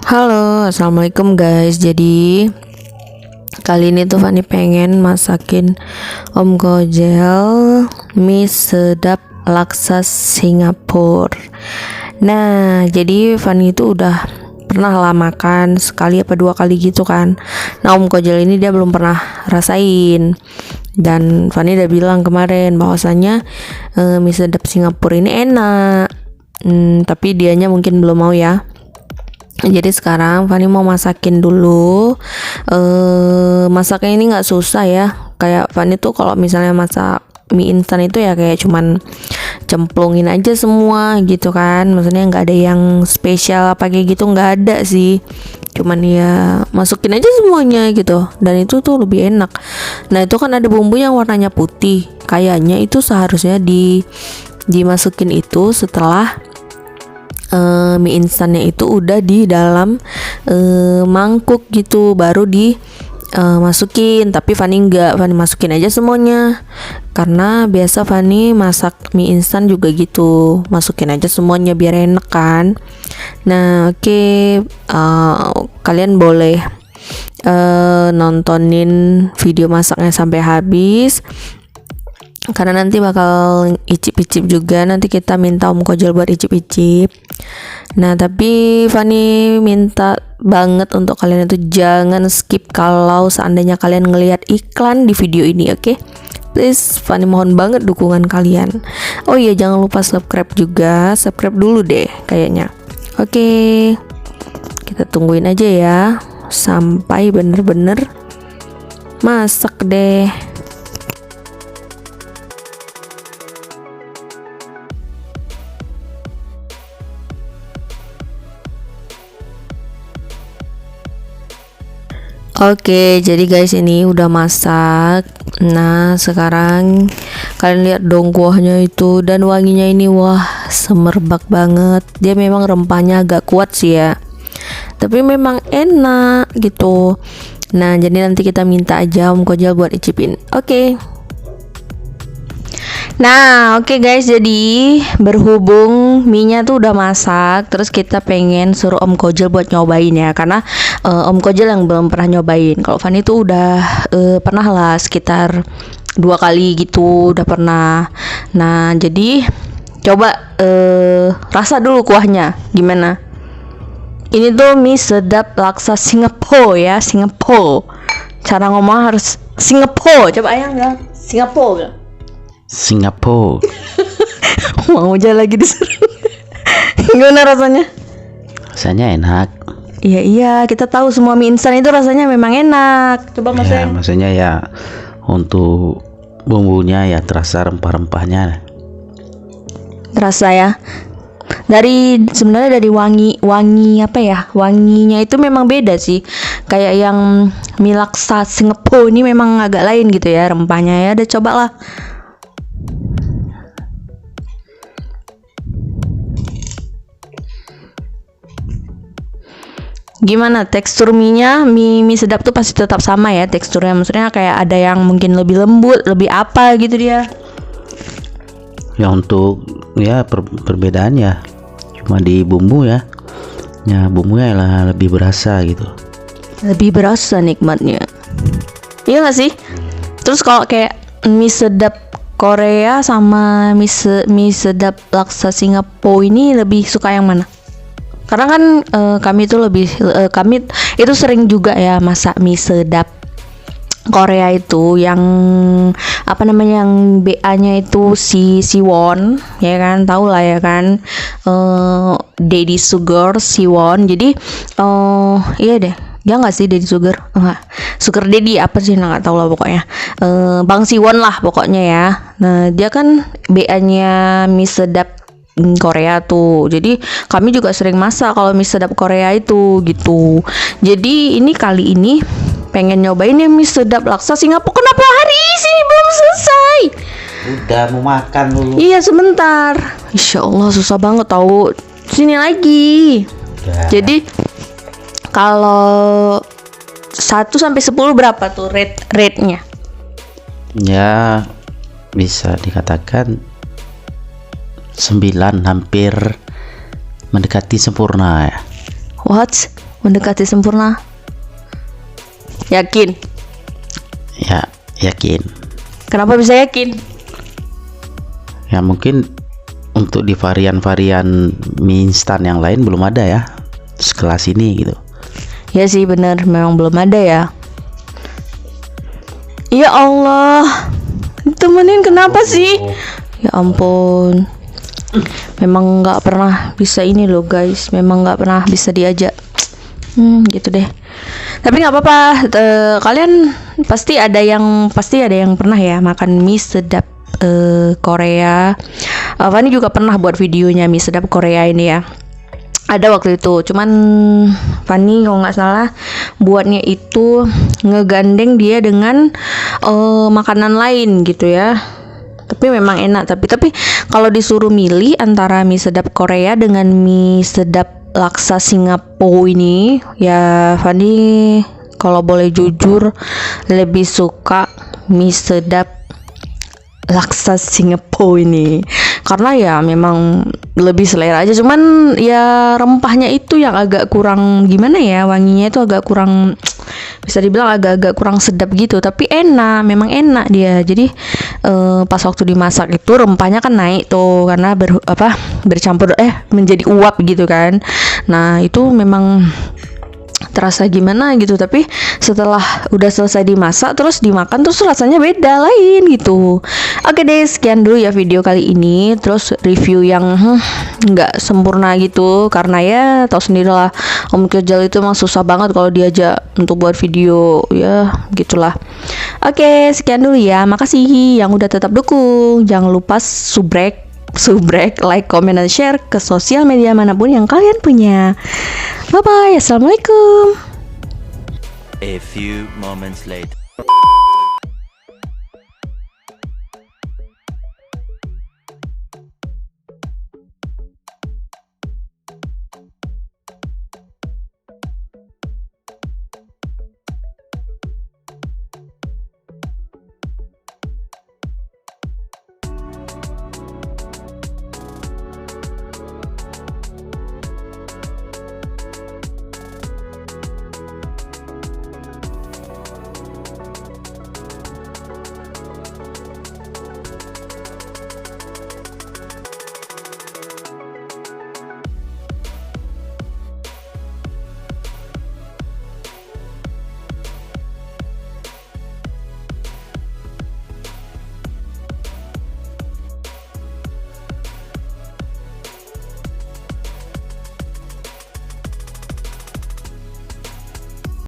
Halo, assalamualaikum guys. Jadi kali ini tuh Fani pengen masakin Om Kojel mie sedap laksa Singapura. Nah, jadi Fani itu udah pernah lah makan sekali apa dua kali gitu kan. Nah, Om Kojel ini dia belum pernah rasain. Dan Fani udah bilang kemarin bahwasanya mie sedap Singapura ini enak. Tapi dianya mungkin belum mau ya. Jadi sekarang Fani mau masakin dulu. Masaknya ini nggak susah ya. Kayak Fani tuh kalau misalnya masak mie instan itu ya kayak cuman cemplungin aja semua gitu kan. Maksudnya nggak ada yang spesial apa kayak gitu, nggak ada sih. Cuman ya masukin aja semuanya gitu. Dan itu tuh lebih enak. Nah itu kan ada bumbu yang warnanya putih. Kayaknya itu seharusnya dimasukin itu setelah mie instannya itu udah di dalam mangkuk gitu, baru masukin. Tapi Fani enggak, Fani masukin aja semuanya karena biasa Fani masak mie instan juga gitu, masukin aja semuanya biar enak kan. Nah oke, kalian boleh nontonin video masaknya sampai habis karena nanti bakal icip-icip juga. Nanti kita minta Om Kojel buat icip-icip. Nah tapi Fani minta banget untuk kalian itu jangan skip kalau seandainya kalian ngelihat iklan di video ini, oke? Please, Fani mohon banget dukungan kalian. Oh iya, jangan lupa subscribe juga. Subscribe dulu deh kayaknya. Oke, kita tungguin aja ya sampai bener-bener masak deh. Oke, jadi guys ini udah masak. Nah, sekarang kalian lihat dong kuahnya itu, dan wanginya ini wah, semerbak banget. Dia memang rempahnya agak kuat sih ya. Tapi memang enak gitu. Nah, jadi nanti kita minta aja Om Kojel buat icipin. Oke. Nah, oke guys, jadi berhubung mie-nya tuh udah masak, terus kita pengen suruh Om Kojel buat nyobain ya, karena Om Kojel yang belum pernah nyobain. Kalau Fani tuh udah pernah lah sekitar 2 kali gitu, udah pernah. Nah, jadi coba rasa dulu kuahnya gimana. Ini tuh mie sedap laksa Singapura ya, Singapura. Cara ngomong harus Singapura. Coba ayang bilang Singapura. Singapura. Mau aja lagi disuruh. Gimana rasanya? Rasanya enak. Iya, kita tahu semua mie instan itu rasanya memang enak. Coba Ya, maksudnya. maksudnya ya untuk bumbunya ya terasa rempah-rempahnya. Terasa ya. Sebenarnya dari wangi apa ya? Wanginya itu memang beda sih. Kayak yang mie laksa Singapura ini memang agak lain gitu ya rempahnya ya. Udah cobalah. Gimana tekstur mie-nya? Mie sedap tuh pasti tetap sama ya teksturnya. Maksudnya kayak ada yang mungkin lebih lembut, lebih apa gitu dia. Ya untuk ya perbedaan ya cuma di bumbu ya. Ya bumbunya lah lebih berasa gitu. Lebih berasa nikmatnya. Iya gak sih? Terus kalau kayak mie sedap Korea sama mie sedap laksa Singapura ini lebih suka yang mana? Karena kan kami itu sering juga ya masak mie sedap Korea itu yang apa namanya, yang BA-nya itu si Siwon ya kan, tahu lah ya kan, Daddy Sugar Siwon. Jadi iya deh, ya nggak sih Daddy Sugar, Sugar Daddy apa sih, nggak tahu lah pokoknya. Bang Siwon lah pokoknya ya. Nah dia kan BA-nya mie sedap Korea tuh. Jadi kami juga sering masak kalau mie sedap Korea itu gitu. Jadi ini kali ini pengen nyobain ya mie sedap laksa Singapura. Kenapa hari ini belum selesai? Udah mau makan dulu. Iya sebentar. Insya Allah susah banget tahu. Sini lagi. Udah. Jadi kalau 1 sampai 10 berapa tuh rate-nya? Ya bisa dikatakan 9, hampir mendekati sempurna ya. What? mendekati sempurna? Yakin? Ya, yakin. Kenapa bisa yakin? Ya mungkin untuk di varian-varian mie instan yang lain belum ada ya sekelas ini gitu. Ya sih bener, memang belum ada ya. Ya Allah, temenin kenapa sih? Ya ampun, memang nggak pernah bisa ini loh guys, memang nggak pernah bisa diajak. Gitu deh. Tapi nggak apa-apa. Kalian pasti ada yang pernah ya makan mie sedap Korea. Fani juga pernah buat videonya mie sedap Korea ini ya. Ada waktu itu, cuman Fani kalau nggak salah buatnya itu ngegandeng dia dengan makanan lain gitu ya. Tapi memang enak. Tapi kalau disuruh milih antara mie sedap Korea dengan mie sedap laksa Singapura ini, ya Fani kalau boleh jujur lebih suka mie sedap laksa Singapura ini, karena ya memang lebih selera aja. Cuman ya rempahnya itu yang agak kurang gimana ya, wanginya itu agak kurang, bisa dibilang agak-agak kurang sedap gitu. Tapi enak, memang enak dia. Jadi pas waktu dimasak itu rempahnya kan naik tuh karena bercampur menjadi uap gitu kan. Nah itu memang terasa gimana gitu, tapi setelah udah selesai dimasak terus dimakan terus rasanya beda lain gitu. Oke deh, sekian dulu ya video kali ini. Terus review yang nggak sempurna gitu karena ya tau sendirilah Om Kojel itu emang susah banget kalau diajak untuk buat video ya gitulah. Oke, sekian dulu ya, makasih yang udah tetap dukung. Jangan lupa subrek, like, comment, dan share ke sosial media manapun yang kalian punya. Bye bye, assalamualaikum. A few moments later.